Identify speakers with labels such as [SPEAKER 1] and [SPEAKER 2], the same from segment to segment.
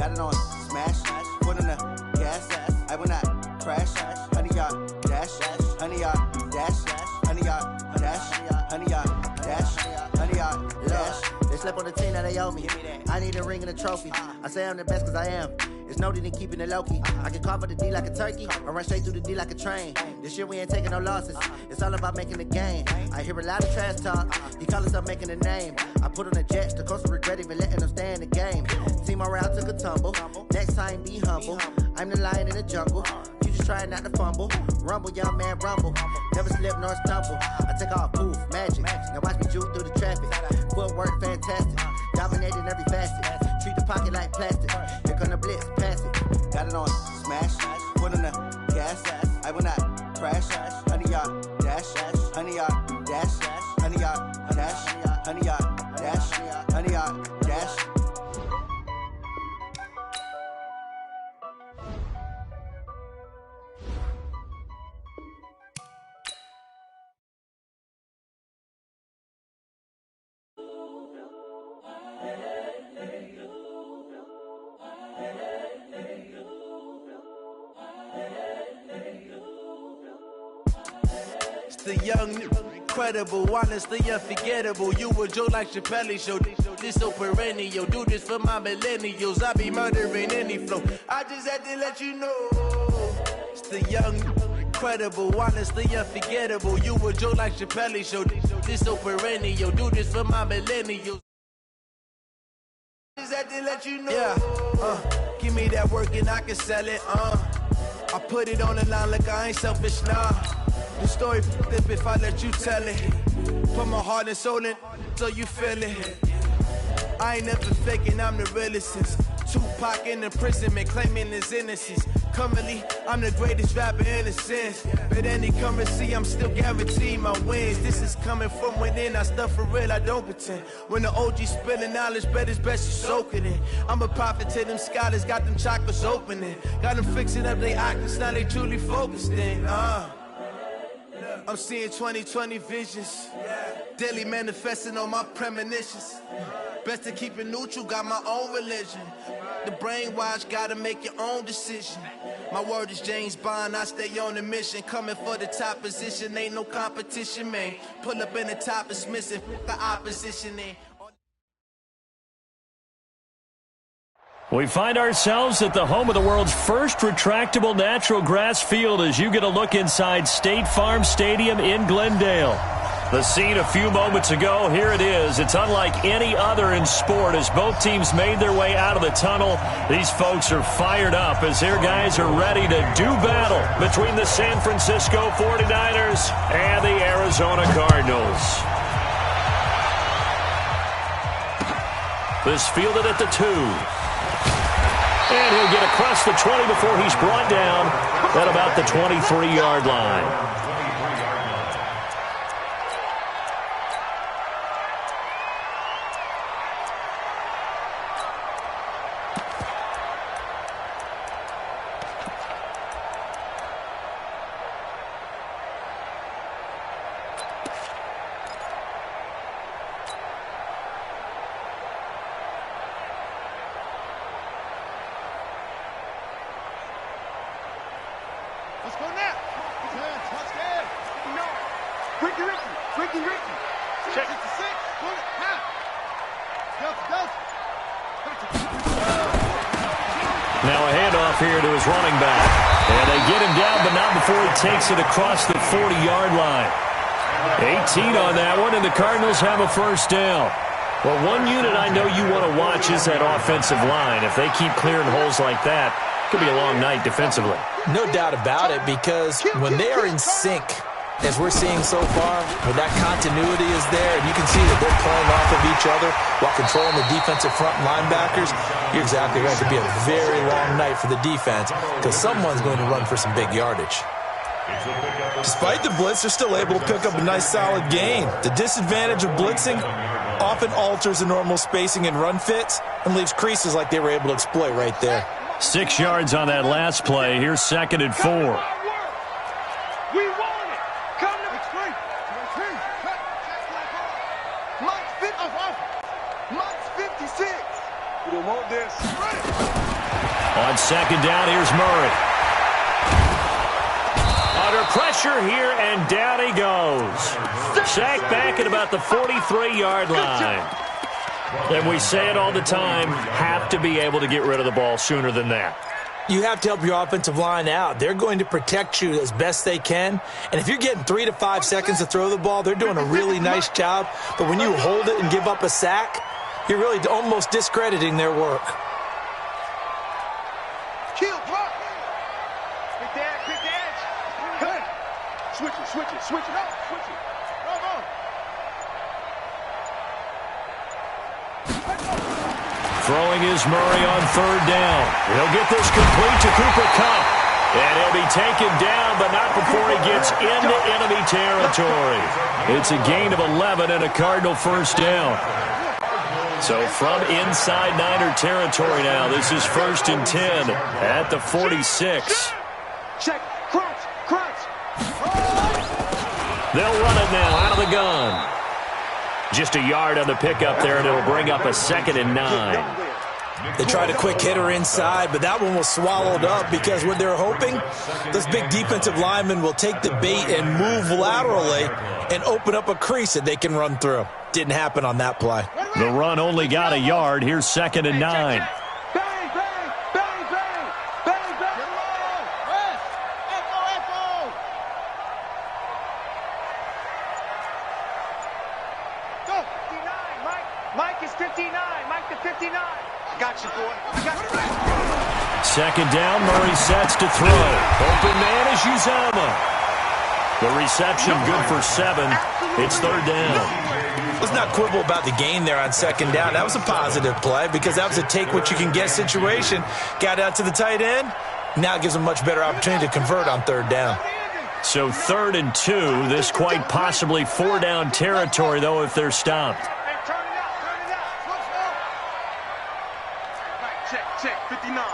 [SPEAKER 1] got it on smash, foot on the gas, I will not crash, 100-yard dash, 100-yard dash, 100-yard dash, 100-yard dash, 100-yard dash. They slept on the team that they owe me. I need a ring and a trophy. I say I'm the best cause I am. There's no need in keeping it low-key. I can carve for the D like a turkey, or run straight through the D like a train. This year we ain't taking no losses. It's all about making the game. I hear a lot of trash talk. You call us up making a name. I put on the Jets, the coach will regret even letting them stay in the game. Team morale took a tumble. Next time be humble. I'm the lion in the jungle. You just trying not to fumble. Rumble, young man, rumble. Never slip nor stumble. I take off, poof, magic. Now watch me juke through the traffic. Footwork fantastic. Dominating every facet. Treat the pocket like plastic. Here come the blitz, pass it. Got it on smash, foot on the gas. I will not crash. 100-yard dash, 100-yard dash, 100-yard dash, 100-yard dash, 100-yard dash.
[SPEAKER 2] The young, incredible, honestly unforgettable. You a Joe like Chappelle show. This so perennial. Do this for my millennials. I be murdering any flow. I just had to let you know. It's the young, incredible, honestly unforgettable. You a Joe like Chappelle show. This so perennial. Do this for my millennials. Just had to let you know. Yeah, give me that work and I can sell it. I put it on the line like I ain't selfish, nah. The story flip if I let you tell it. Put my heart and soul in so you feel it. I ain't never faking, I'm the realest since Tupac in imprisonment, claiming his innocence. Currently, I'm the greatest rapper in a sense. But any currency, I'm still guaranteed my wins. This is coming from within, I stuff for real, I don't pretend. When the OG spilling knowledge, bet it's best you soak it in. I'm a prophet to them scholars, got them chakras opening. Got them fixing up their octaves, now they truly focused in. I'm seeing 2020 visions. Daily manifesting on my premonitions. Best to keep it neutral, got my own religion. The brainwash, gotta make your own decision. My word is James Bond, I stay on a mission. Coming for the top position, ain't no competition, man. Pull up in the top, it's missing, the opposition ain't.
[SPEAKER 3] We find ourselves at the home of the world's first retractable natural grass field as you get a look inside State Farm Stadium in Glendale. The scene a few moments ago, here it is. It's unlike any other in sport as both teams made their way out of the tunnel. These folks are fired up as their guys are ready to do battle between the San Francisco 49ers and the Arizona Cardinals. This fielded at the 2. And he'll get across the 20 before he's brought down at about the 23-yard line.
[SPEAKER 4] Let's go now. Touchdown. No. Ricky. Check. 66. Pull it. Half.
[SPEAKER 3] Now a handoff here to his running back. And they get him down, but not before he takes it across the 40-yard line. 18 on that one, and the Cardinals have a first down. Well, one unit I know you want to watch is that offensive line. If they keep clearing holes like that, it could be a long night defensively.
[SPEAKER 5] No doubt about it, because when they are in sync, as we're seeing so far, when that continuity is there, and you can see that they're playing off of each other while controlling the defensive front linebackers, you're exactly right. It could be a very long night for the defense because someone's going to run for some big yardage.
[SPEAKER 6] Despite the blitz, they're still able to pick up a nice solid gain. The disadvantage of blitzing often alters the normal spacing and run fits and leaves creases like they were able to exploit right there.
[SPEAKER 3] 6 yards on that last play. Here's 2nd and 4.
[SPEAKER 4] We want it. Come to the screen. Mike's 56. We don't want this.
[SPEAKER 3] On second down, here's Murray. Under pressure here, and down he goes. Sacked back at about the 43-yard line. And we say it all the time, have to be able to get rid of the ball sooner than that.
[SPEAKER 5] You have to help your offensive line out. They're going to protect you as best they can. And if you're getting 3 to 5 seconds to throw the ball, they're doing a really nice job. But when you hold it and give up a sack, you're really almost discrediting their work.
[SPEAKER 4] Kill, drop. Quick the edge. Good. Switch it up, switch it. Come on.
[SPEAKER 3] Throwing is Murray on third down. He'll get this complete to Cooper Kupp. And he'll be taken down, but not before he gets into enemy territory. It's a gain of 11 and a Cardinal first down. So from inside Niner territory now, this is 1st and 10 at the 46.
[SPEAKER 4] Check, crunch.
[SPEAKER 3] They'll run it now out of the gun. Just a yard on the pickup there, and it'll bring up a 2nd and 9.
[SPEAKER 5] They tried a quick hitter inside, but that one was swallowed up because what they're hoping, those big defensive linemen will take the bait and move laterally and open up a crease that they can run through. Didn't happen on that play.
[SPEAKER 3] The run only got a yard. Here's 2nd and 9.
[SPEAKER 4] Mike is 59. Mike to 59. Got you, boy. I got you.
[SPEAKER 3] 2nd down, Murray sets to throw. Open man is Uzama. The reception good for 7. It's 3rd down.
[SPEAKER 5] Let's not quibble about the gain there on 2nd down. That was a positive play because that was a take-what-you-can-get situation. Got out to the tight end. Now it gives them a much better opportunity to convert on 3rd down.
[SPEAKER 3] So 3rd and 2. This quite possibly 4-down territory, though, if they're stopped.
[SPEAKER 4] Check, 59.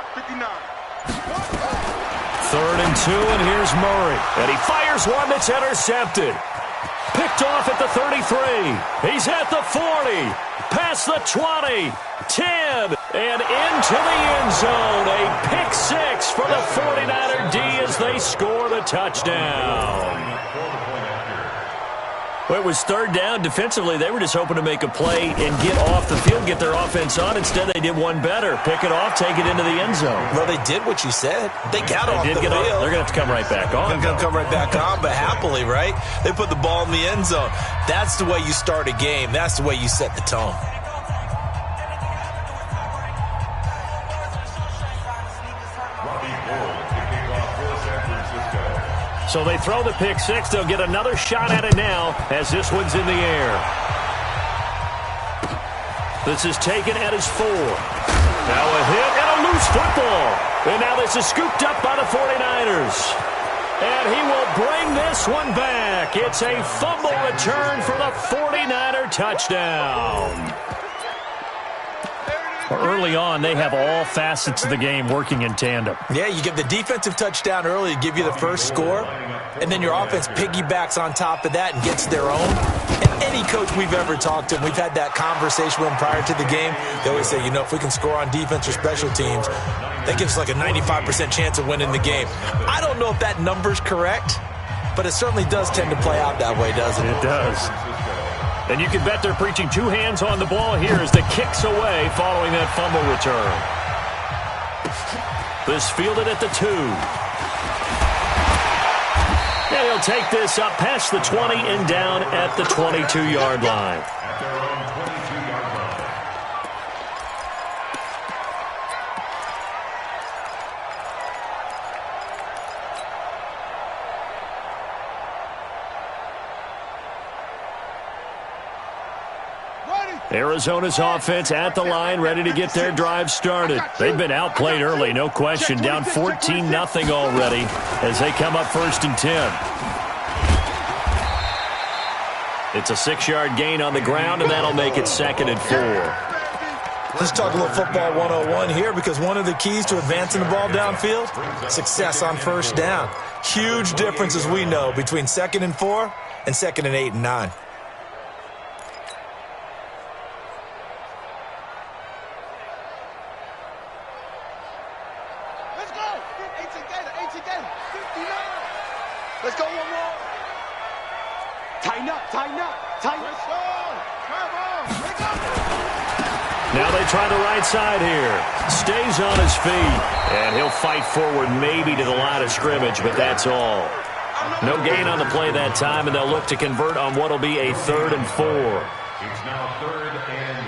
[SPEAKER 3] 3rd and 2, and here's Murray. And he fires one that's intercepted. Picked off at the 33. He's at the 40. Past the 20. 10. And into the end zone. A pick 6 for the 49er D as they score the touchdown. Well, it was 3rd down. Defensively, they were just hoping to make a play and get off the field, get their offense on. Instead, they did one better. Pick it off, take it into the end zone.
[SPEAKER 5] Well, they did what you said. They got off the field.
[SPEAKER 3] They're going to have to come right back on.
[SPEAKER 5] They're going to come right back on, but happily, right? They put the ball in the end zone. That's the way you start a game. That's the way you set the tone.
[SPEAKER 3] So they throw the pick 6. They'll get another shot at it now as this one's in the air. This is taken at his 4. Now a hit and a loose football. And now this is scooped up by the 49ers. And he will bring this one back. It's a fumble return for the 49er touchdown. Early on, they have all facets of the game working in tandem.
[SPEAKER 5] Yeah, you get the defensive touchdown early to give you the first score, and then your offense piggybacks on top of that and gets their own. And any coach we've ever talked to, and we've had that conversation with them prior to the game, they always say, if we can score on defense or special teams, that gives us like a 95% chance of winning the game. I don't know if that number's correct, but it certainly does tend to play out that way, doesn't it?
[SPEAKER 3] It does. And you can bet they're preaching 2 hands on the ball here as the kick's away following that fumble return. This fielded at the 2. And he'll take this up past the 20 and down at the 22-yard line. Arizona's offense at the line, ready to get their drive started. They've been outplayed early, no question. Down 14-0 already as they come up 1st and 10. It's a 6-yard gain on the ground, and that'll make it 2nd and 4.
[SPEAKER 5] Let's talk a little football 101 here, because one of the keys to advancing the ball downfield, success on 1st down. Huge difference, as we know, between 2nd and 4 and 2nd and 8 and 9.
[SPEAKER 4] again. 59. Let's go one more. Tighten up, tighten up, tighten up. Let's go. Let's go.
[SPEAKER 3] Now they try the right side here. Stays on his feet. And he'll fight forward maybe to the line of scrimmage, but that's all. No gain on the play that time, and they'll look to convert on what will be a 3rd and 4.
[SPEAKER 7] It's now 3rd and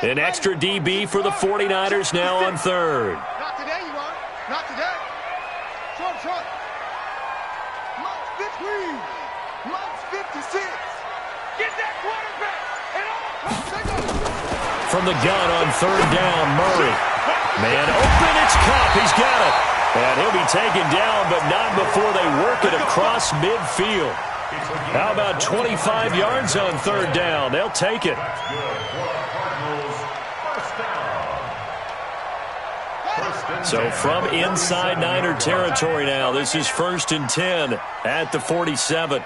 [SPEAKER 7] 4.
[SPEAKER 3] An extra DB for the 49ers now on 3rd.
[SPEAKER 4] Not today, you are. Not today. Short, short. Months between. Months 56. Get that quarterback. And all.
[SPEAKER 3] From the gun on 3rd down, Murray. Man open, it's Cup. He's got it. And he'll be taken down, but not before they work it across midfield. How about 25 yards on 3rd down? They'll take it. So from inside Niner territory now, this is 1st and 10 at the 47.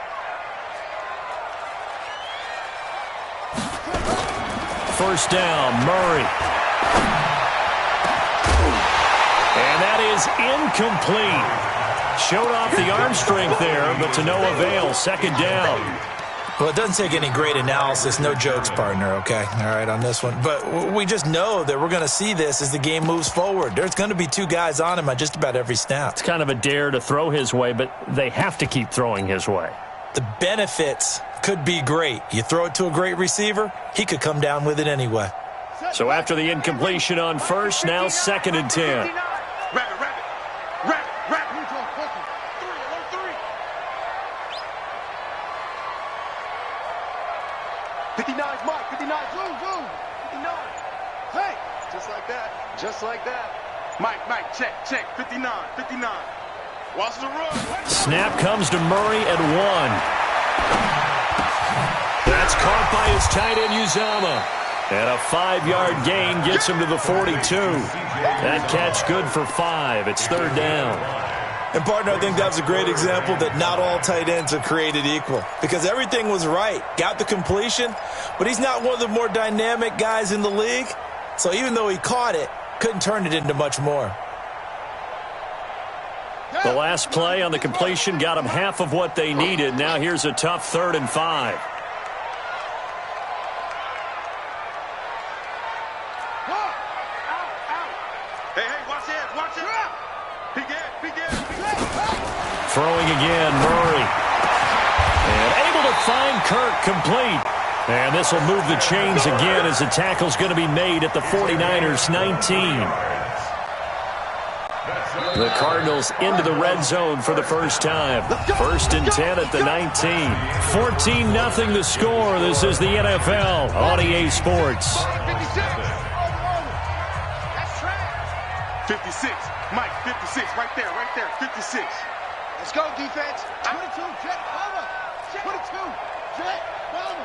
[SPEAKER 3] First down, Murray. And that is incomplete. Showed off the arm strength there, but to no avail. 2nd down.
[SPEAKER 5] Well, it doesn't take any great analysis. No jokes, partner, okay? All right, on this one. But we just know that we're going to see this as the game moves forward. There's going to be 2 guys on him on just about every snap.
[SPEAKER 3] It's kind of a dare to throw his way, but they have to keep throwing his way.
[SPEAKER 5] The benefits could be great. You throw it to a great receiver, he could come down with it anyway.
[SPEAKER 3] So after the incompletion on 1st, now 2nd and 10.
[SPEAKER 4] Just like that. Mike, check. 59. Watch the run.
[SPEAKER 3] Snap comes to Murray at 1. That's caught by his tight end, Uzama. And a 5-yard gain gets him to the 42. That catch good for 5. It's 3rd down.
[SPEAKER 5] And, partner, I think that was a great example that not all tight ends are created equal. Because everything was right. Got the completion, but he's not one of the more dynamic guys in the league. So even though he caught it, couldn't turn it into much more.
[SPEAKER 3] The last play on the completion got them half of what they needed. Now here's a tough 3rd and 5.
[SPEAKER 4] Hey, watch it. Begin.
[SPEAKER 3] Throwing again, Murray. And able to find Kirk complete. And this will move the chains again as the tackle's going to be made at the 49ers 19. The Cardinals into the red zone for the first time. 1st and 10 at the 19. 14-0 the score. This is the NFL on EA Sports.
[SPEAKER 4] 56. Mike, 56. Right there. 56. Let's go, defense. 22. Jet, over. 22. Jet, over.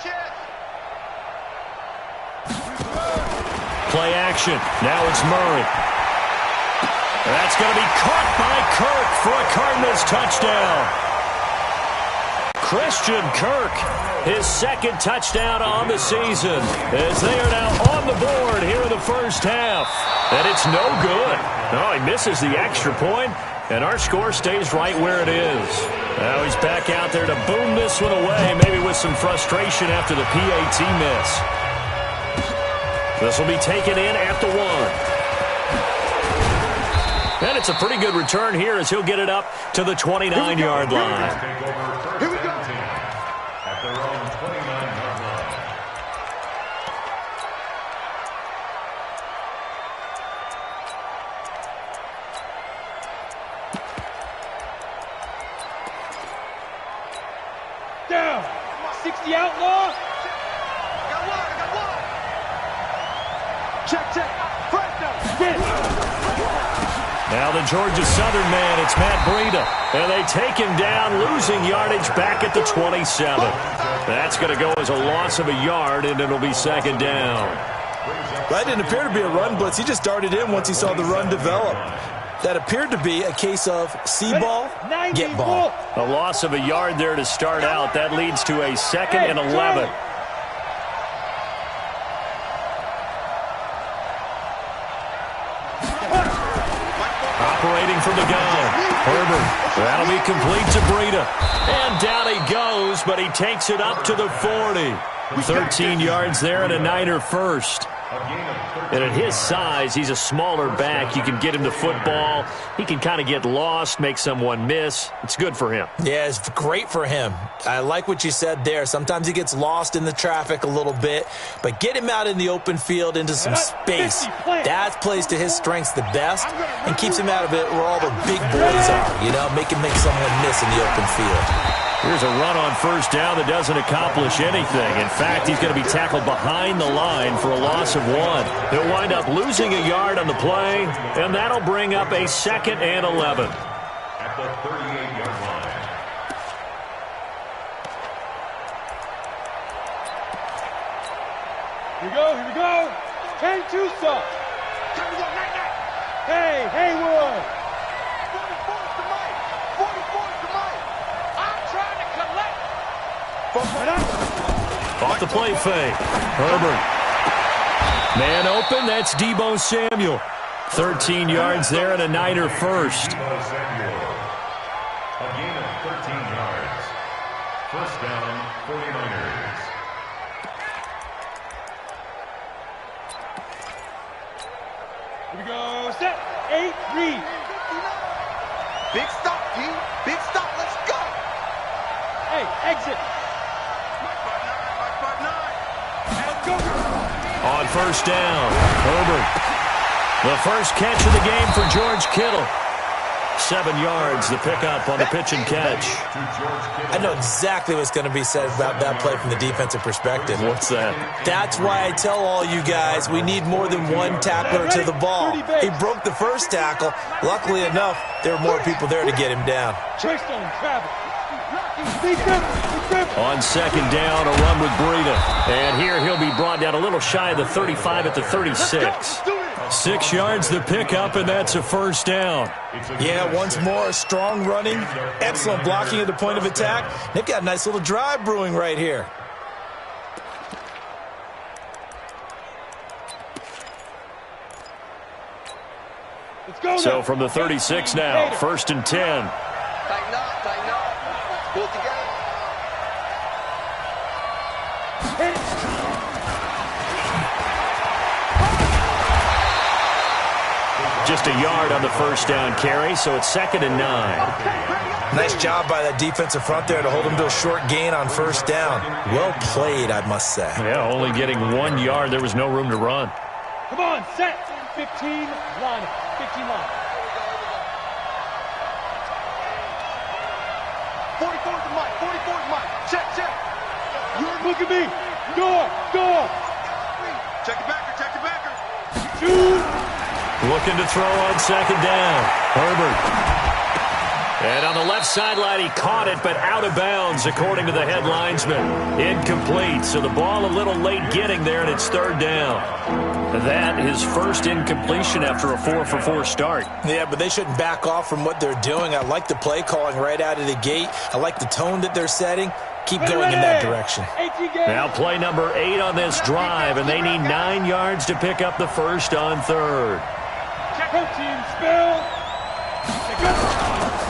[SPEAKER 4] Check.
[SPEAKER 3] Play action. Now it's Murray. That's going to be caught by Kirk for a Cardinals touchdown. Christian Kirk, his 2nd touchdown on the season, as they are now on the board here in the first half. And it's no good. Oh, he misses the extra point, and our score stays right where it is. Now he's back out there to boom this one away, maybe with some frustration after the PAT miss. This will be taken in at the 1. And it's a pretty good return here as he'll get it up to the 29-yard line.
[SPEAKER 4] Here we go.
[SPEAKER 7] At their own 29-yard line.
[SPEAKER 4] Down. 60 outlaw. I got one. Check. First down.
[SPEAKER 3] Now the Georgia Southern man, it's Matt Breida. And they take him down, losing yardage back at the 27. That's going to go as a loss of a yard, and it'll be 2nd down.
[SPEAKER 5] That didn't appear to be a run blitz. He just darted in once he saw the run develop.
[SPEAKER 6] That appeared to be a case of see ball, get ball.
[SPEAKER 3] A loss of a yard there to start out. That leads to a 2nd and 11. Operating from the gun. Herbert. That'll be complete to Breida. And down he goes, but he takes it up to the 40. 13 yards there and a Niner first. And at his size, he's a smaller back. You can get him the football. He can kind of get lost, make someone miss. It's good for him.
[SPEAKER 5] Yeah, it's great for him. I like what you said there. Sometimes he gets lost in the traffic a little bit, but get him out in the open field into some space. That plays to his strengths the best and keeps him out of it where all the big boys are. You know, make him make someone miss in the open field.
[SPEAKER 3] Here's a run on first down that doesn't accomplish anything. In fact, he's going to be tackled behind the line for a loss of 1. They'll wind up losing a yard on the play, and that'll bring up a 2nd and 11.
[SPEAKER 7] At the 38-yard line.
[SPEAKER 4] Here we go. Hey, Tusa. Hey, Haywood. 44's to Mike. 44's to Mike. I'm trying to collect.
[SPEAKER 3] Off the play fake. Herbert. Man open, that's Deebo Samuel. 13 yards there and a Niner first.
[SPEAKER 7] Deebo Samuel. A gain of 13 yards. First down, 49ers.
[SPEAKER 4] Here we go. Set. 8, read. Big stop, P. Big stop. Let's go. Hey, exit. Mike 5'9". Let's go.
[SPEAKER 3] On first down, Herbert. The first catch of the game for George Kittle. 7 yards, the pickup on the pitch and catch.
[SPEAKER 5] I know exactly what's going to be said about that play from the defensive perspective.
[SPEAKER 3] What's that?
[SPEAKER 5] That's why I tell all you guys we need more than one tackler to the ball. He broke the first tackle. Luckily enough, there were more people there to get him down.
[SPEAKER 3] On second down, a run with Breida. And here he'll be brought down a little shy of the 35 at the 36. 6 yards the pickup, and that's a first down.
[SPEAKER 5] Yeah, once more, strong running, excellent blocking at the point of attack. They've got a nice little drive brewing right here.
[SPEAKER 3] So from the 36 now, 1st and 10.
[SPEAKER 4] Tighten up. Pull it together.
[SPEAKER 3] Just a yard on the first down carry, so it's 2nd and 9.
[SPEAKER 5] Nice job by that defensive front there to hold him to a short gain on first down. Well played, I must say.
[SPEAKER 3] Yeah, only getting 1 yard. There was no room to run.
[SPEAKER 4] Come on, set. 15 line. 15 line. 44's Mike. 44's Mike. Check. Look at me. Door. Check the backer. Shoot.
[SPEAKER 3] Looking to throw on second down. Herbert. And on the left sideline, he caught it, but out of bounds, according to the head linesman. Incomplete. So the ball a little late getting there, and it's 3rd down. That is first incompletion after a 4-for-4 start.
[SPEAKER 5] Yeah, but they shouldn't back off from what they're doing. I like the play calling right out of the gate. I like the tone that they're setting. Keep going in that direction.
[SPEAKER 3] Now play number 8 on this drive, and they need 9 yards to pick up the first on 3rd.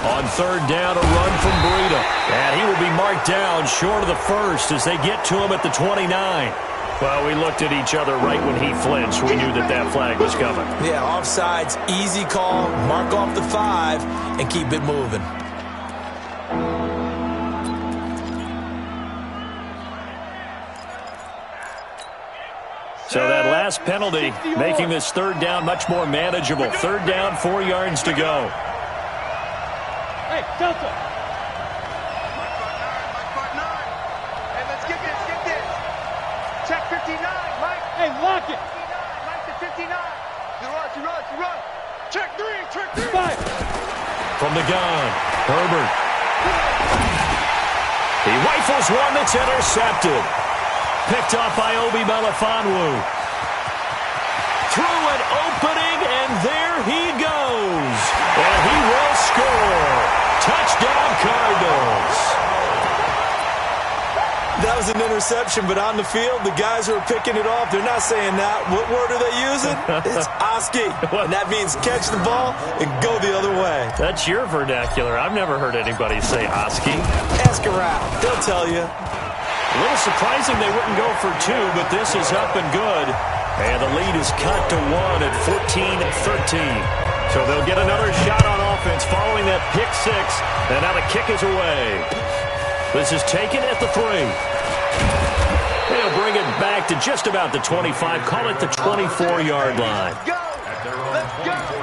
[SPEAKER 3] On 3rd down, a run from Breida. And he will be marked down short of the first as they get to him at the 29. Well, we looked at each other right when he flinched. We knew that flag was coming.
[SPEAKER 5] Yeah, offsides, easy call, mark off the 5, and keep it moving.
[SPEAKER 3] So that last penalty making this 3rd down much more manageable. 3rd down, 4 yards to go.
[SPEAKER 4] Hey, Delta. Mike 5'9". Hey, let's get this. Check 59, Mike. Hey, lock it. 59, Mike to 59. You run. Check 3. 5.
[SPEAKER 3] From the gun, Herbert. He rifles one that's intercepted. Picked off by Obi Melifonwu. Through an opening, and there he goes.
[SPEAKER 6] was an interception, but on the field, the guys who are picking it off, they're not saying that. What word are they using? It's Oski. And that means catch the ball and go the other way.
[SPEAKER 3] That's your vernacular. I've never heard anybody say Oski.
[SPEAKER 6] Ask around. They'll tell you.
[SPEAKER 3] A little surprising they wouldn't go for two, but this is up and good. And the lead is cut to 1 at 14-13. So they'll get another shot on offense following that pick six. And now the kick is away. This is taken at the 3. They'll bring it back to just about the 25. Call it the 24-yard line.
[SPEAKER 4] Let's go. Let's go.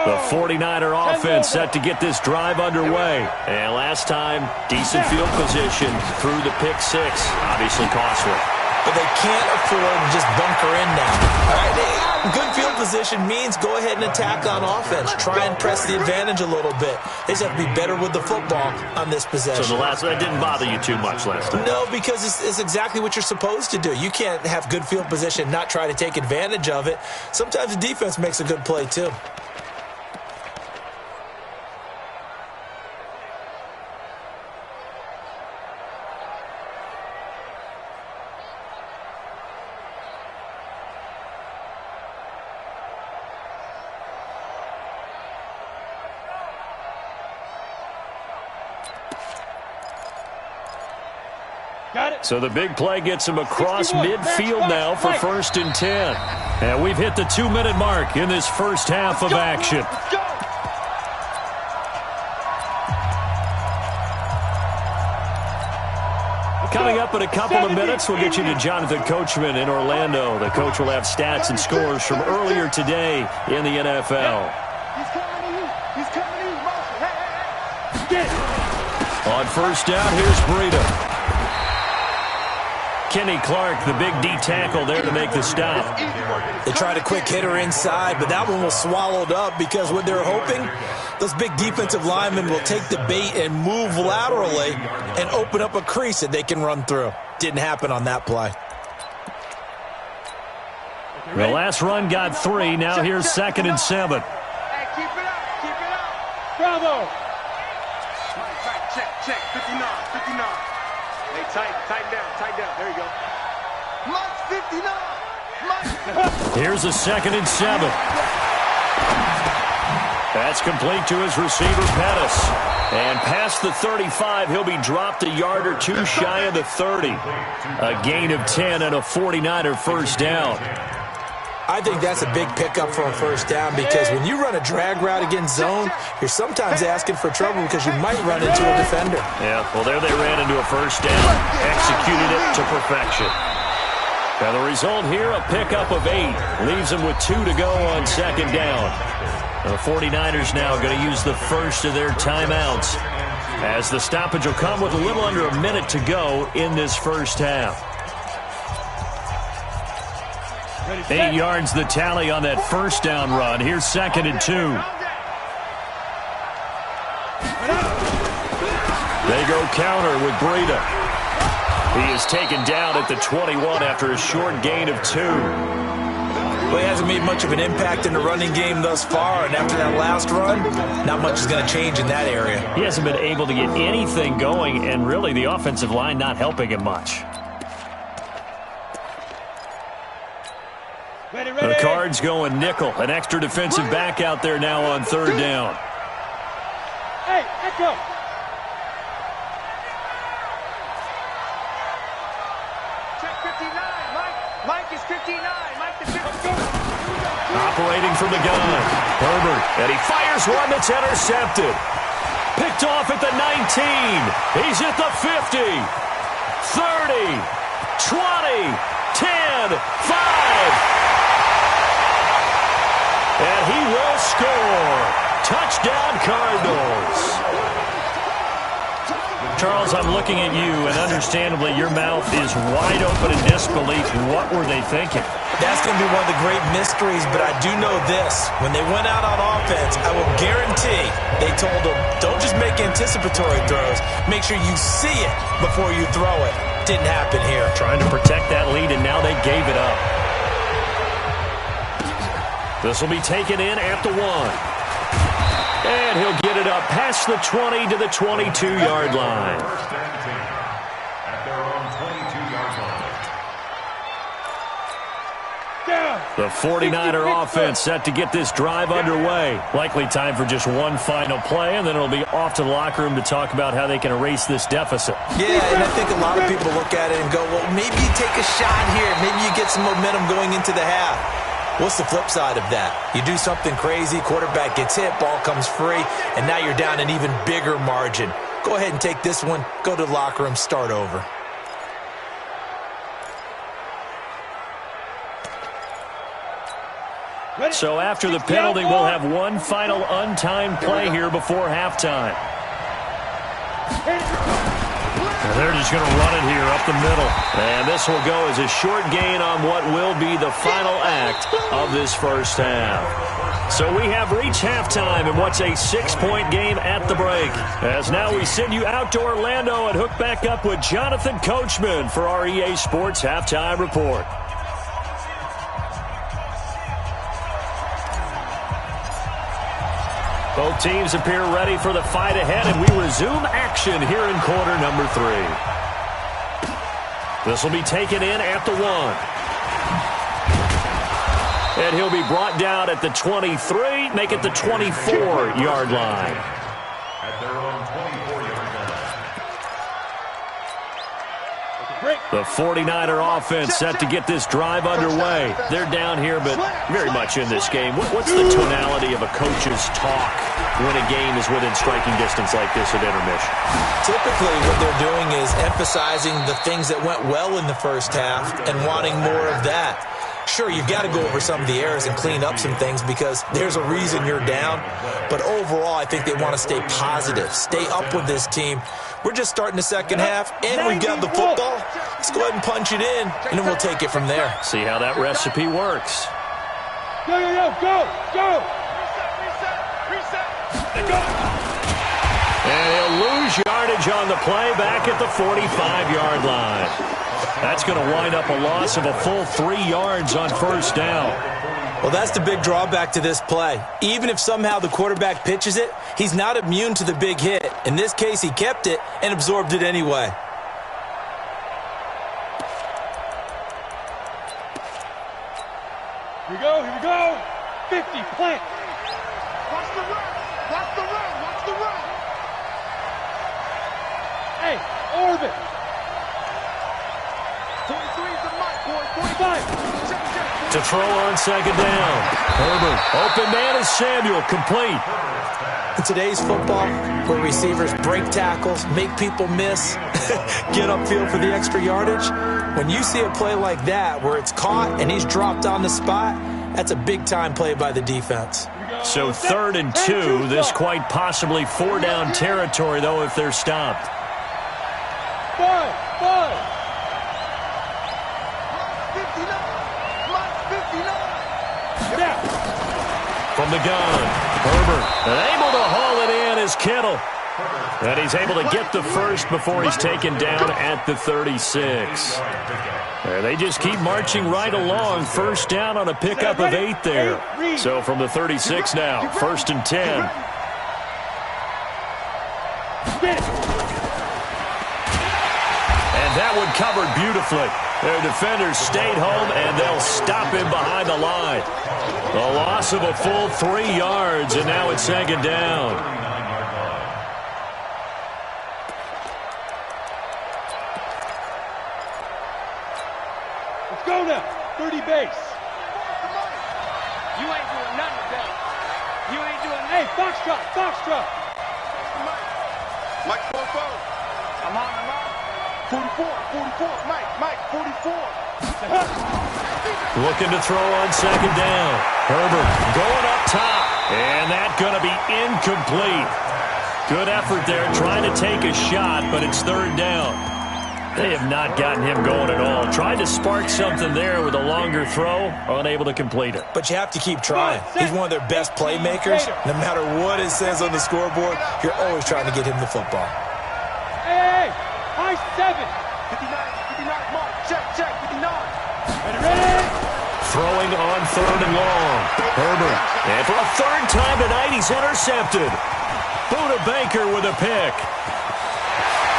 [SPEAKER 3] The 49er offense set to get this drive underway. And last time, decent field position through the pick six. Obviously costly.
[SPEAKER 6] But they can't afford to just bunker in now. All right, good field position means go ahead and attack on offense. Try and press the advantage a little bit. They just have to be better with the football on this possession.
[SPEAKER 3] So that didn't bother you too much last time?
[SPEAKER 6] No, because it's exactly what you're supposed to do. You can't have good field position and not try to take advantage of it. Sometimes the defense makes a good play too.
[SPEAKER 3] So the big play gets him across midfield now for 1st and 10. And we've hit the 2-minute mark in this first half of action. Coming up in a couple of minutes, we'll get you to Jonathan Coachman in Orlando. The coach will have stats and scores from earlier today in the NFL.
[SPEAKER 4] He's coming to you. He's coming to you. Hey.
[SPEAKER 3] On first down, here's Breida. Kenny Clark, the big D tackle there to make the stop.
[SPEAKER 6] They tried a quick hitter inside, but that one was swallowed up because what they're hoping, those big defensive linemen will take the bait and move laterally and open up a crease that they can run through. Didn't happen on that play.
[SPEAKER 3] The last run got 3. Now here's 2nd and 7.
[SPEAKER 4] Hey, keep it up. Keep it up. Bravo. Check. 59. Hey, tighten down. There you go. Mike's 59.
[SPEAKER 3] Here's a 2nd and 7. That's complete to his receiver, Pettis. And past the 35, he'll be dropped a yard or two shy of the 30. A gain of 10 and a 49er first down.
[SPEAKER 6] I think that's a big pickup for a first down because when you run a drag route against zone, you're sometimes asking for trouble because you might run into a defender.
[SPEAKER 3] Yeah, well, there they ran into a first down, executed it to perfection. Now the result here, a pickup of 8. Leaves them with 2 to go on 2nd down. And the 49ers now going to use the first of their timeouts as the stoppage will come with a little under a minute to go in this first half. 8 yards the tally on that first down run. Here's 2nd and 2. They go counter with Breida. He is taken down at the 21 after a short gain of 2.
[SPEAKER 6] Well, he hasn't made much of an impact in the running game thus far, and after that last run, not much is going to change in that area.
[SPEAKER 3] He hasn't been able to get anything going, and really the offensive line not helping him much. The Cards going nickel. An extra defensive back out there now on 3rd down.
[SPEAKER 4] Hey, echo. Check 59. Mike is 59. Mike is 59.
[SPEAKER 3] Operating from the gun. Herbert. And he fires one that's intercepted. Picked off at the 19. He's at the 50. 30. 20. 10. 5. And he will score. Touchdown, Cardinals. Charles, I'm looking at you, and understandably your mouth is wide open in disbelief. What were they thinking?
[SPEAKER 5] That's going to be one of the great mysteries, but I do know this. When they went out on offense, I will guarantee they told them, don't just make anticipatory throws. Make sure you see it before you throw it. Didn't happen here.
[SPEAKER 3] Trying to protect that lead, and now they gave it up. This will be taken in at the 1. And he'll get it up past the 20 to the 22-yard line.
[SPEAKER 7] First and 10 at their own 22-yard line.
[SPEAKER 3] The 49er offense set to get this drive underway. Likely time for just one final play, and then it'll be off to the locker room to talk about how they can erase this deficit.
[SPEAKER 5] Yeah, and I think a lot of people look at it and go, well, maybe you take a shot here. Maybe you get some momentum going into the half. What's the flip side of that? You do something crazy, quarterback gets hit, ball comes free, and now you're down an even bigger margin. Go ahead and take this one, go to the locker room, start over.
[SPEAKER 3] So after the penalty, we'll have one final untimed play here before halftime. And they're just going to run it here up the middle. And this will go as a short gain on what will be the final act of this first half. So we have reached halftime in what's a 6-point game at the break. As now we send you out to Orlando and hook back up with Jonathan Coachman for our EA Sports Halftime Report. Both teams appear ready for the fight ahead, and we resume action here in quarter number 3. This will be taken in at the 1. And he'll be brought down at the 23, make it the 24-yard line.
[SPEAKER 7] At their own 24-yard line.
[SPEAKER 3] The 49er offense set to get this drive underway. They're down here, but very much in this game. What's the tonality of a coach's talk when a game is within striking distance like this at intermission?
[SPEAKER 5] Typically, what they're doing is emphasizing the things that went well in the first half and wanting more of that. Sure, you've got to go over some of the errors and clean up some things because there's a reason you're down. But overall, I think they want to stay positive, stay up with this team. We're just starting the second half, and we've got the football. Let's go ahead and punch it in, and then we'll take it from there.
[SPEAKER 3] See how that recipe works.
[SPEAKER 4] Go, go, go, go, go. Reset. Go.
[SPEAKER 3] And he'll lose yardage on the play back at the 45-yard line. That's going to wind up a loss of a full 3 yards on first down.
[SPEAKER 5] Well, that's the big drawback to this play. Even if somehow the quarterback pitches it, he's not immune to the big hit. In this case, he kept it and absorbed it anyway.
[SPEAKER 4] Here we go. 50, plant. Watch the run. Hey, orbit. 43 is the mic, boy. 45.
[SPEAKER 3] To throw on second down. Herbert, open man is Samuel, complete.
[SPEAKER 5] In today's football, where receivers break tackles, make people miss, get upfield for the extra yardage, when you see a play like that where it's caught and he's dropped on the spot, that's a big-time play by the defense.
[SPEAKER 3] So 3rd and 2, this quite possibly 4-down territory, though, if they're stopped.
[SPEAKER 4] 5.
[SPEAKER 3] From the gun, Herbert, able to haul it in is Kittle. And he's able to get the first before he's taken down at the 36. They just keep marching right along. First down on a pickup of 8 there. So from the 36 now, 1st and 10. And that one covered beautifully. Their defenders stayed home, and they'll stop him behind the line. A loss of a full 3 yards, and now it's 2nd down.
[SPEAKER 4] Let's go now. 30 base.
[SPEAKER 8] You ain't doing nothing today. You ain't doing nothing.
[SPEAKER 4] Hey, Foxtrot.
[SPEAKER 8] Mike 44. I'm on.
[SPEAKER 4] 44, Mike, 44.
[SPEAKER 3] Looking to throw on 2nd down. Herbert going up top. And that's going to be incomplete. Good effort there, trying to take a shot, but it's third down. They have not gotten him going at all. Tried to spark something there with a longer throw, unable to complete it.
[SPEAKER 6] But you have to keep trying. He's one of their best playmakers. No matter what it says on the scoreboard, you're always trying to get him the football.
[SPEAKER 4] Hey, high 7. 59, mark. Check, 59. Ready?
[SPEAKER 3] Throwing on third and long. Herbert. And for a third time tonight, he's intercepted. Buda Baker with a pick.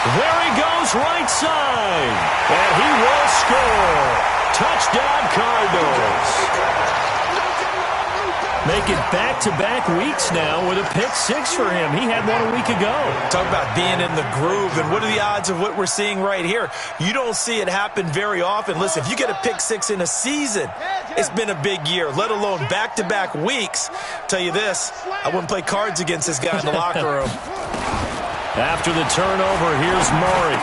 [SPEAKER 3] There he goes, right side. And he will score. Touchdown, Cardinals. Make it back-to-back weeks now with a pick 6 for him. He had one a week ago.
[SPEAKER 6] Talk about being in the groove, and what are the odds of what we're seeing right here? You don't see it happen very often. Listen, if you get a pick 6 in a season, it's been a big year, let alone back-to-back weeks. Tell you this, I wouldn't play cards against this guy in the locker room.
[SPEAKER 3] After the turnover, here's Murray.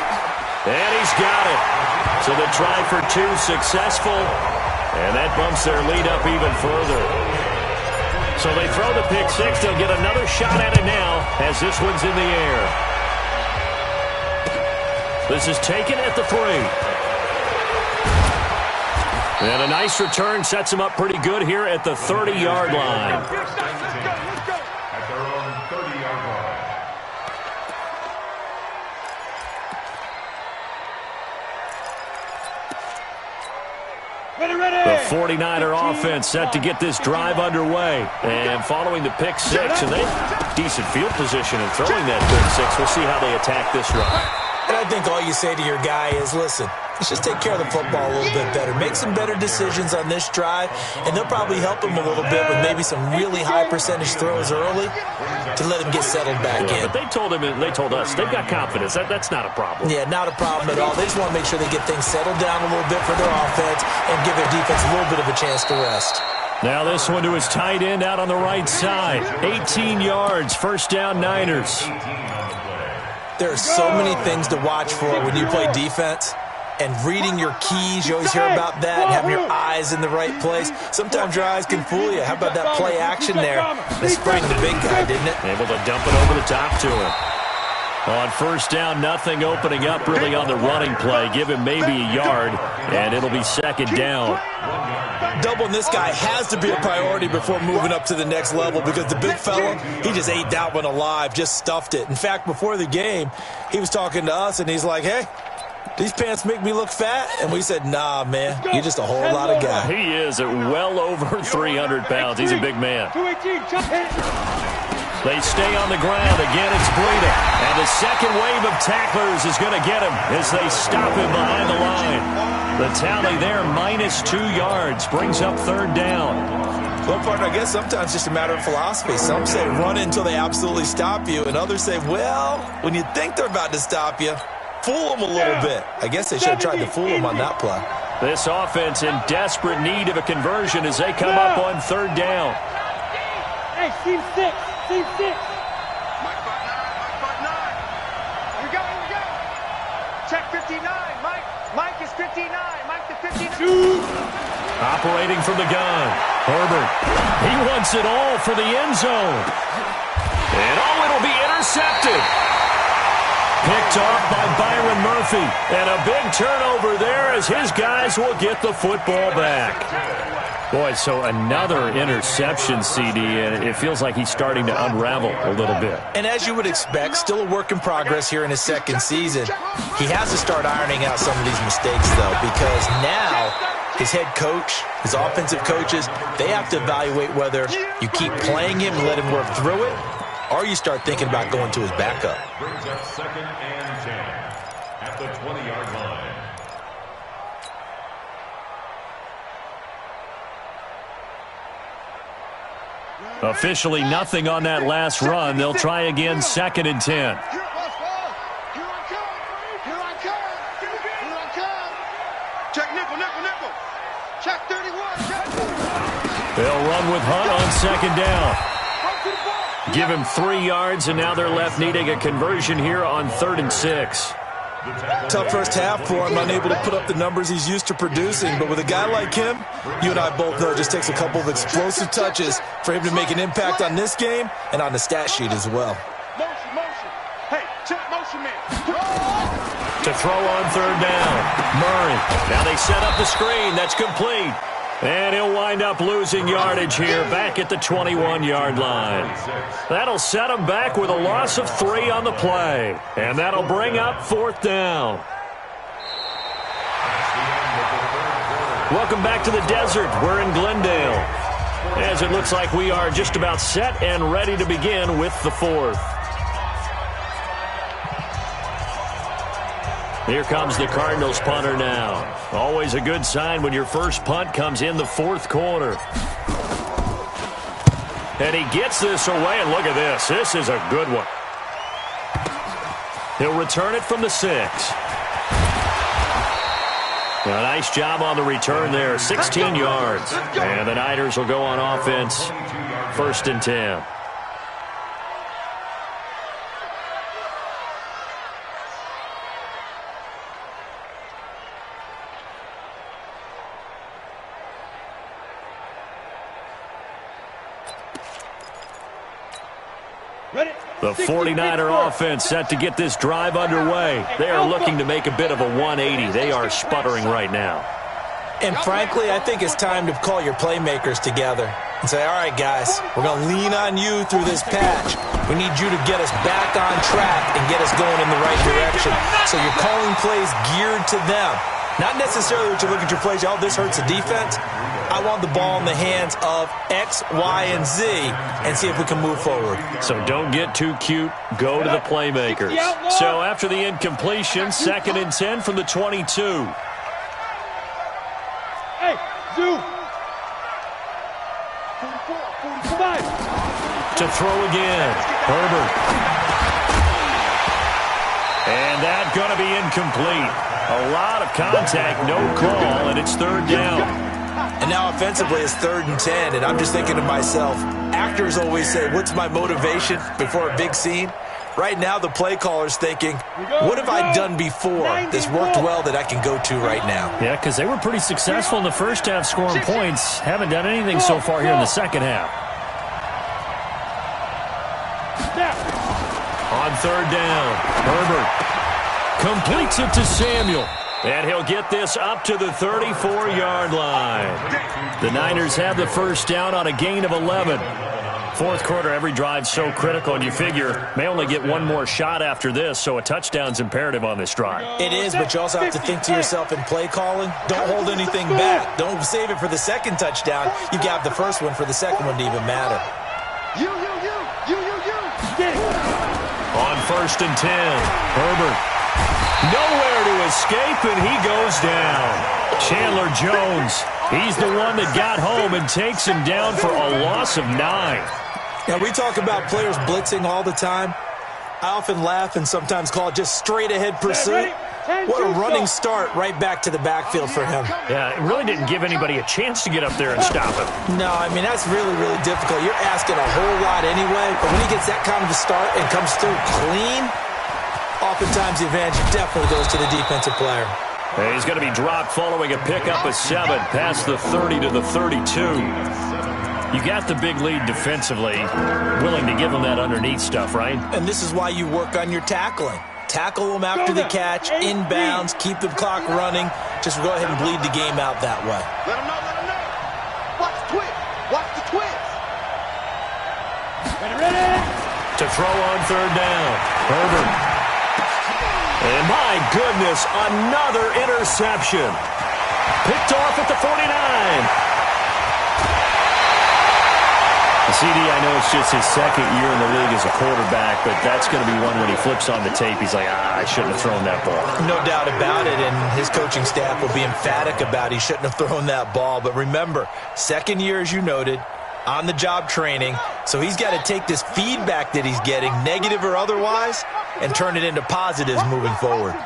[SPEAKER 3] And he's got it. So the try for 2 successful, and that bumps their lead up even further. So they throw the pick 6. They'll get another shot at it now as this one's in the air. This is taken at the 3. And a nice return sets him up pretty good here at the 30-yard line.
[SPEAKER 7] At their own 30-yard line.
[SPEAKER 3] The 49er offense set to get this drive underway. And following the pick 6, and they decent field position in throwing that pick 6. We'll see how they attack this run.
[SPEAKER 6] And I think all you say to your guy is, listen, let's just take care of the football a little bit better. Make some better decisions on this drive, and they'll probably help him a little bit with maybe some really high percentage throws early to let him get settled back in.
[SPEAKER 3] But they told us, they've got confidence. That's not a problem.
[SPEAKER 6] Yeah, not a problem at all. They just want to make sure they get things settled down a little bit for their offense and give their defense a little bit of a chance to rest.
[SPEAKER 3] Now this one to his tight end out on the right side. 18 yards, first down Niners.
[SPEAKER 6] There are so many things to watch for when you play defense. And reading your keys, you always hear about that, having your eyes in the right place. Sometimes your eyes can fool you. How about that play action there? They sprang the big guy, didn't it?
[SPEAKER 3] Able to dump it over the top to him. On first down, nothing opening up really on the running play. Give him maybe a yard, and it'll be second down.
[SPEAKER 6] Doubling this guy has to be a priority before moving up to the next level because the big fella, he just ate that one alive, just stuffed it. In fact, before the game, he was talking to us, and he's like, hey, these pants make me look fat? And we said, nah, man, you're just a whole lot of guy.
[SPEAKER 3] He is at well over 300 pounds. He's a big man. They stay on the ground. Again, it's Breida. And the second wave of tacklers is going to get him as they stop him behind the line. The tally there, -2 yards, brings up third down.
[SPEAKER 6] Well, partner, I guess sometimes it's just a matter of philosophy. Some say run until they absolutely stop you, and others say, well, when you think they're about to stop you, fool them a little bit. I guess they should have tried to fool them on that play.
[SPEAKER 3] This offense in desperate need of a conversion as they come up on third down.
[SPEAKER 4] Hey, team 6. Team 6. Mike 5-9. Here we go. Check 59. Mike is 59. Mike to 59.
[SPEAKER 3] Operating from the gun. Herbert. He wants it all for the end zone. And it'll be intercepted. Picked off by Byron Murphy. And a big turnover there as his guys will get the football back. Boy, so another interception, CD, and it feels like he's starting to unravel a little bit.
[SPEAKER 6] And as you would expect, still a work in progress here in his second season. He has to start ironing out some of these mistakes, though, because now his head coach, his offensive coaches, they have to evaluate whether you keep playing him and let him work through it, or you start thinking about going to his backup.
[SPEAKER 7] Brings up 2nd and 10 at the 20-yard line.
[SPEAKER 3] Officially nothing on that last run. They'll try again, 2nd and 10.
[SPEAKER 4] Check nickel. Check 31.
[SPEAKER 3] They'll run with Hunt on 2nd down. Give him 3 yards, and now they're left needing a conversion here on 3rd and 6.
[SPEAKER 6] Tough first half for him, unable to put up the numbers he's used to producing. But with a guy like him, you and I both know it just takes a couple of explosive touches for him to make an impact on this game and on the stat sheet as well.
[SPEAKER 4] Motion.
[SPEAKER 8] motion man.
[SPEAKER 3] To throw on third down. Murray. Now they set up the screen. That's complete. And he'll wind up losing yardage here back at the 21-yard line. That'll set him back with a loss of 3 on the play. And that'll bring up fourth down. Welcome back to the desert. We're in Glendale, as it looks like we are just about set and ready to begin with the fourth. Here comes the Cardinals punter now. Always a good sign when your first punt comes in the fourth quarter. And he gets this away, and look at this. This is a good one. He'll return it from the 6. A nice job on the return there, 16 yards. And the Niners will go on offense, 1st and 10. The 49er offense set to get this drive underway. They are looking to make a bit of a 180. They are sputtering right now.
[SPEAKER 5] And frankly, I think it's time to call your playmakers together and say, all right, guys, we're going to lean on you through this patch. We need you to get us back on track and get us going in the right direction. So you're calling plays geared to them. Not necessarily that you look at your plays, oh, this hurts the defense. I want the ball in the hands of X, Y, and Z and see if we can move forward.
[SPEAKER 3] So don't get too cute. Go to the playmakers. So after the incompletion, 2nd and 10 from the 22.
[SPEAKER 4] Hey, Zoo. 45.
[SPEAKER 3] To throw again. Herbert. And that's going to be incomplete. A lot of contact, no call, and it's 3rd down.
[SPEAKER 5] And now offensively it's 3rd and 10, and I'm just thinking to myself, actors always say, what's my motivation before a big scene? Right now the play caller's thinking, what have I done before that's worked well that I can go to right now?
[SPEAKER 3] Yeah, because they were pretty successful in the first half scoring points. Haven't done anything so far here in the second half. On 3rd down, Herbert completes it to Samuel. And he'll get this up to the 34-yard line. The Niners have the first down on a gain of 11. Fourth quarter, every drive so critical, and you figure may only get one more shot after this, so a touchdown's imperative on this drive.
[SPEAKER 5] It is, but you also have to think to yourself in play calling, don't hold anything back. Don't save it for the second touchdown. You got the first one for the second one to even matter.
[SPEAKER 4] You.
[SPEAKER 3] On 1st and 10, Herbert. Nowhere to escape, and he goes down. Chandler Jones, he's the one that got home and takes him down for a loss of 9.
[SPEAKER 5] Now, we talk about players blitzing all the time. I often laugh and sometimes call it just straight-ahead pursuit. What a running start right back to the backfield for him.
[SPEAKER 3] Yeah, it really didn't give anybody a chance to get up there and stop him.
[SPEAKER 5] No, I mean, that's really, really difficult. You're asking a whole lot anyway, but when he gets that kind of a start and comes through clean, oftentimes the advantage definitely goes to the defensive player.
[SPEAKER 3] He's going to be dropped following a pickup of 7 past the 30 to the 32. You got the big lead defensively, willing to give him that underneath stuff, right?
[SPEAKER 5] And this is why you work on your tackling. Tackle them after the catch, inbounds, keep the clock running. Just go ahead and bleed the game out that way.
[SPEAKER 8] Let him know. Watch the twist. Watch the twist.
[SPEAKER 4] Ready.
[SPEAKER 3] To throw on 3rd down, Herbert. And my goodness, another interception. Picked off at the 49. CD, I know it's just his 2nd year in the league as a quarterback, but that's going to be one when he flips on the tape. He's like, I shouldn't have thrown that ball.
[SPEAKER 5] No doubt about it, and his coaching staff will be emphatic about he shouldn't have thrown that ball. But remember, 2nd year, as you noted, on-the-job training, so he's got to take this feedback that he's getting, negative or otherwise, and turn it into positives moving forward.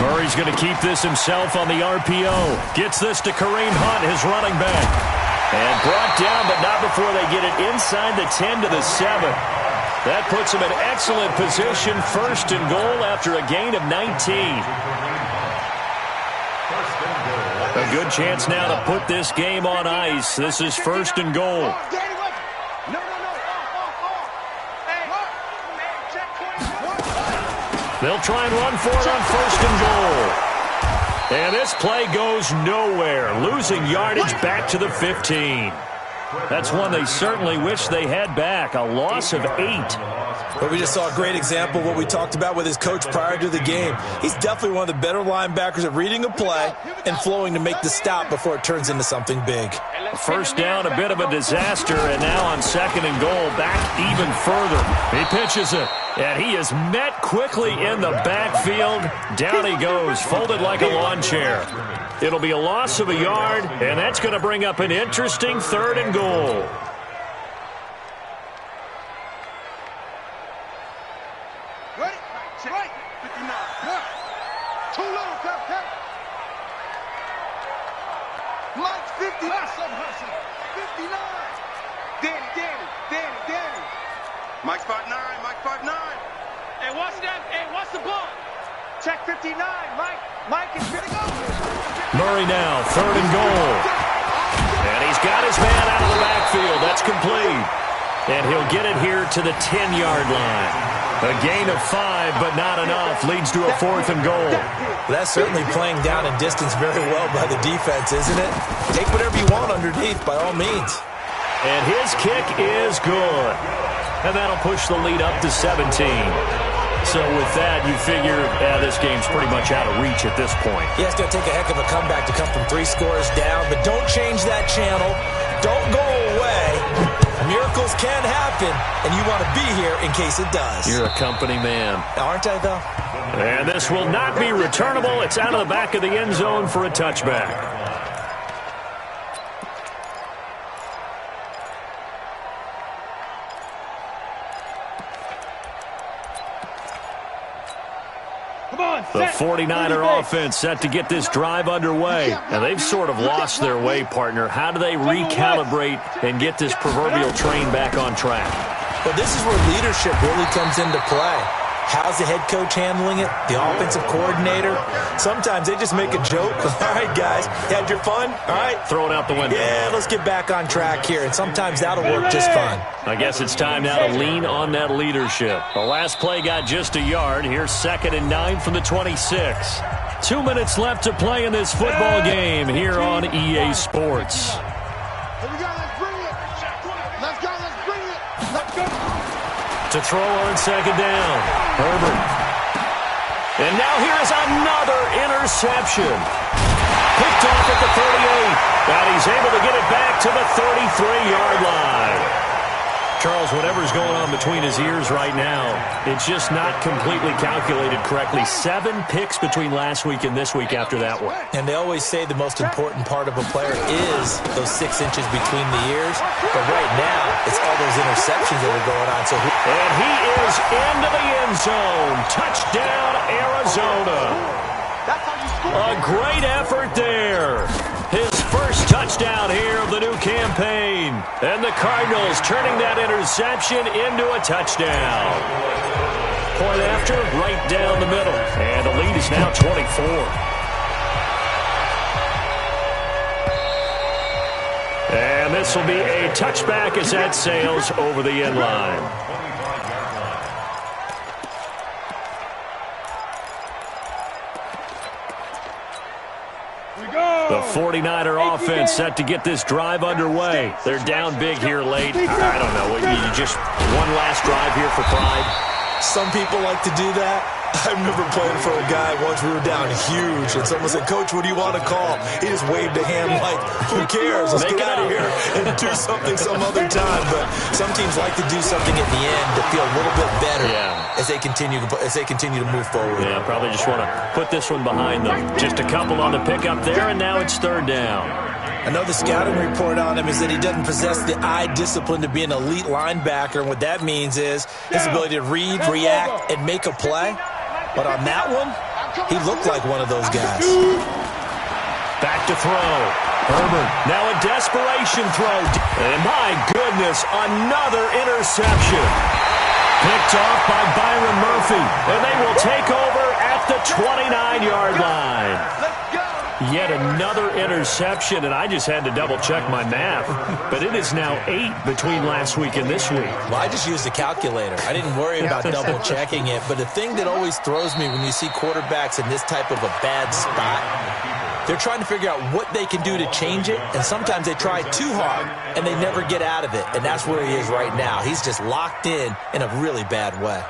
[SPEAKER 3] Murray's going to keep this himself on the RPO. Gets this to Kareem Hunt, his running back. And brought down, but not before they get it inside the 10 to the 7. That puts him in excellent position, 1st and goal after a gain of 19. A good chance now to put this game on ice. This is 1st and goal. They'll try and run for it on 1st and goal. And this play goes nowhere, losing yardage back to the 15. That's one they certainly wish they had back, a loss of 8.
[SPEAKER 6] But we just saw a great example of what we talked about with his coach prior to the game. He's definitely one of the better linebackers at reading a play and flowing to make the stop before it turns into something big.
[SPEAKER 3] First down, a bit of a disaster, and now on 2nd and goal, back even further. He pitches it, and he is met quickly in the backfield. Down he goes, folded like a lawn chair. It'll be a loss of a yard, and that's going to bring up an interesting 3rd and goal.
[SPEAKER 8] Ready? Right. 59. Too little, Cap. Mike's 50. 59. Danny. Mike's 5'9".
[SPEAKER 4] Hey, watch that. Hey, watch the ball. Check 59. Mike is going to go.
[SPEAKER 3] Murray now, 3rd and goal. And he's got his man out of the backfield. That's complete. And he'll get it here to the 10-yard line. A gain of 5, but not enough. Leads to a 4th and goal.
[SPEAKER 6] That's certainly playing down in distance very well by the defense, isn't it? Take whatever you want underneath, by all means.
[SPEAKER 3] And his kick is good. And that'll push the lead up to 17. So with that, you figure this game's pretty much out of reach at this point.
[SPEAKER 6] Yeah, it's going to take a heck of a comeback to come from 3 scores down, but don't change that channel. Don't go away. Miracles can happen, and you want to be here in case it does.
[SPEAKER 3] You're a company man.
[SPEAKER 6] Aren't I, though?
[SPEAKER 3] And this will not be returnable. It's out of the back of the end zone for a touchback. The 49er offense set to get this drive underway. And they've sort of lost their way, partner. How do they recalibrate and get this proverbial train back on track?
[SPEAKER 6] Well, this is where leadership really comes into play. How's the head coach handling it? The offensive coordinator? Sometimes they just make a joke. All right, guys, you had your fun? All right.
[SPEAKER 3] Throw it out the window.
[SPEAKER 6] Yeah, let's get back on track here. And sometimes that'll work just fine.
[SPEAKER 3] I guess it's time now to lean on that leadership. The last play got just a yard. Here's 2nd and 9 from the 26. 2 minutes left to play in this football game here on EA Sports.
[SPEAKER 8] Here we go, let's bring it. Let's bring it. Let's go.
[SPEAKER 3] To throw on 2nd down, Herbert. And now here's another interception. Picked off at the 38, and he's able to get it back to the 33-yard line. Charles, whatever's going on between his ears right now, it's just not completely calculated correctly. 7 picks between last week and this week after that one.
[SPEAKER 6] And they always say the most important part of a player is those 6 inches between the ears. But right now, it's all those interceptions that are going on.
[SPEAKER 3] And he is into the end zone. Touchdown, Arizona. A great effort there. His first touchdown here of the new campaign. And the Cardinals turning that interception into a touchdown. Point after, right down the middle. And the lead is now 24. And this will be a touchback as that sails over the end line. The 49er offense set to get this drive underway. They're down big here late. I don't know. You just one last drive here for pride?
[SPEAKER 6] Some people like to do that. I remember playing for a guy once. We were down huge, and someone said, "Coach, what do you want to call?" He just waved a hand like, "Who cares? Let's get out of here and do something some other time." But some teams like to do something at the end to feel a little bit better as they continue to move forward.
[SPEAKER 3] Yeah, probably just want to put this one behind them. Just a couple on the pickup there, and now it's 3rd down.
[SPEAKER 6] I know the scouting report on him is that he doesn't possess the eye discipline to be an elite linebacker, and what that means is his ability to read, react, and make a play. But on that one, he looked like one of those guys.
[SPEAKER 3] Back to throw. Herbert, now a desperation throw. And my goodness, another interception. Picked off by Byron Murphy. And they will take over at the 29-yard line. yet another interception, and I just had to double-check my math. But it is now 8 between last week and this week.
[SPEAKER 5] Well, I just used a calculator. I didn't worry about double-checking it. But the thing that always throws me when you see quarterbacks in this type of a bad spot, they're trying to figure out what they can do to change it, and sometimes they try too hard, and they never get out of it. And that's where he is right now. He's just locked in a really bad way.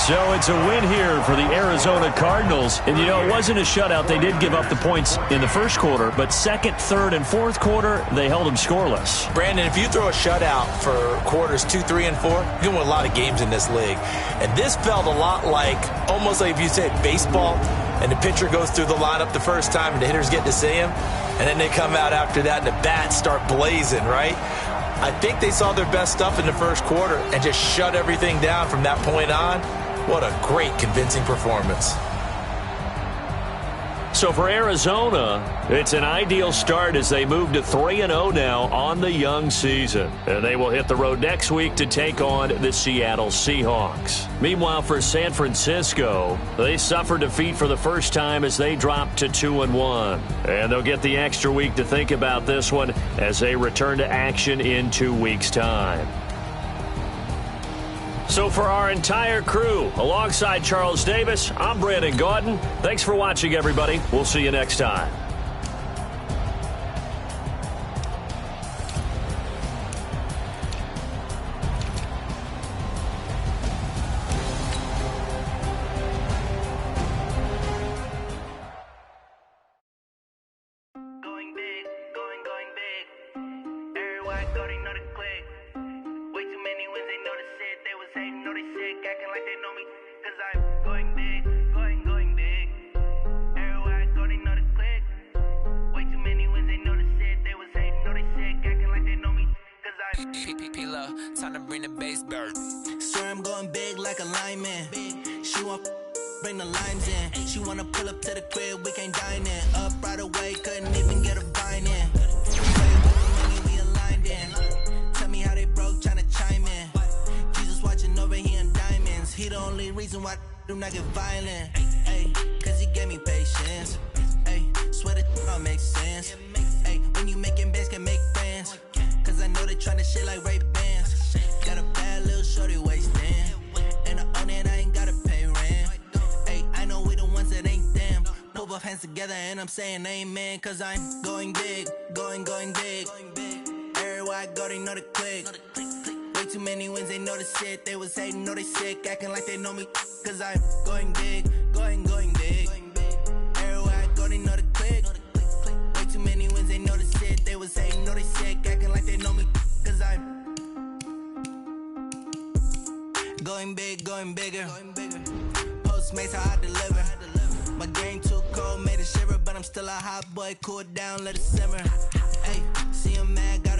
[SPEAKER 3] So it's a win here for the Arizona Cardinals. And, you know, it wasn't a shutout. They did give up the points in the first quarter, but second, third, and fourth quarter, they held them scoreless.
[SPEAKER 5] Brandon, if you throw a shutout for quarters 2, 3, and 4, you can win a lot of games in this league. And this felt a lot like, almost like if you said baseball, and the pitcher goes through the lineup the first time and the hitters get to see him, and then they come out after that and the bats start blazing, right? I think they saw their best stuff in the first quarter and just shut everything down from that point on. What a great, convincing performance.
[SPEAKER 3] So for Arizona, it's an ideal start as they move to 3-0 now on the young season. And they will hit the road next week to take on the Seattle Seahawks. Meanwhile, for San Francisco, they suffered defeat for the first time as they dropped to 2-1. And they'll get the extra week to think about this one as they return to action in 2 weeks' time. So for our entire crew, alongside Charles Davis, I'm Brandon Gaudin. Thanks for watching, everybody. We'll see you next time.
[SPEAKER 9] Going big, going big. Everybody already know the click. Way too many wins, they know the shit. They was hating, know they sick, acting like they know me. Cause I'm going big, going big. Everybody already know the click. Way too many wins, they know the shit. They was hating, know they sick, acting like they know me. Cause I'm
[SPEAKER 10] P-P-P-Lo, time to bring the bass bird.
[SPEAKER 9] Swear I'm going big like a lineman. She want bring the limes in. She wanna pull up to the crib, we can't dine in. Up right away, couldn't even get a vine in. Play with the money, we aligned in. Tell me how they broke, tryna chime in. Jesus watching over here in diamonds. He the only reason why do not get violent. Ay, cause he gave me patience. Ay, swear that all makes sense. Ay, when you making bands, can make friends. Cause I know they tryna shit like Ray Bans. Got a bad little shorty wasting. And I own it, I ain't gotta pay rent. Ay, I know we the ones that ain't them. Pull both hands together and I'm saying amen. Cause I'm going big, going big. Everywhere I go, they know the click. Way too many wins, they know the shit. They was hating, know they sick, acting like they know me. Cause I'm going big, going big. Everywhere I go, they know the click. Way too many wins, they know the shit. They was hating, know they sick, acting like they know me. Cause I'm going big, going bigger. Postmates, how I deliver. My game too cold, made it shiver, but I'm still a hot boy. Cool it down, let it simmer. Hey, see him mad, got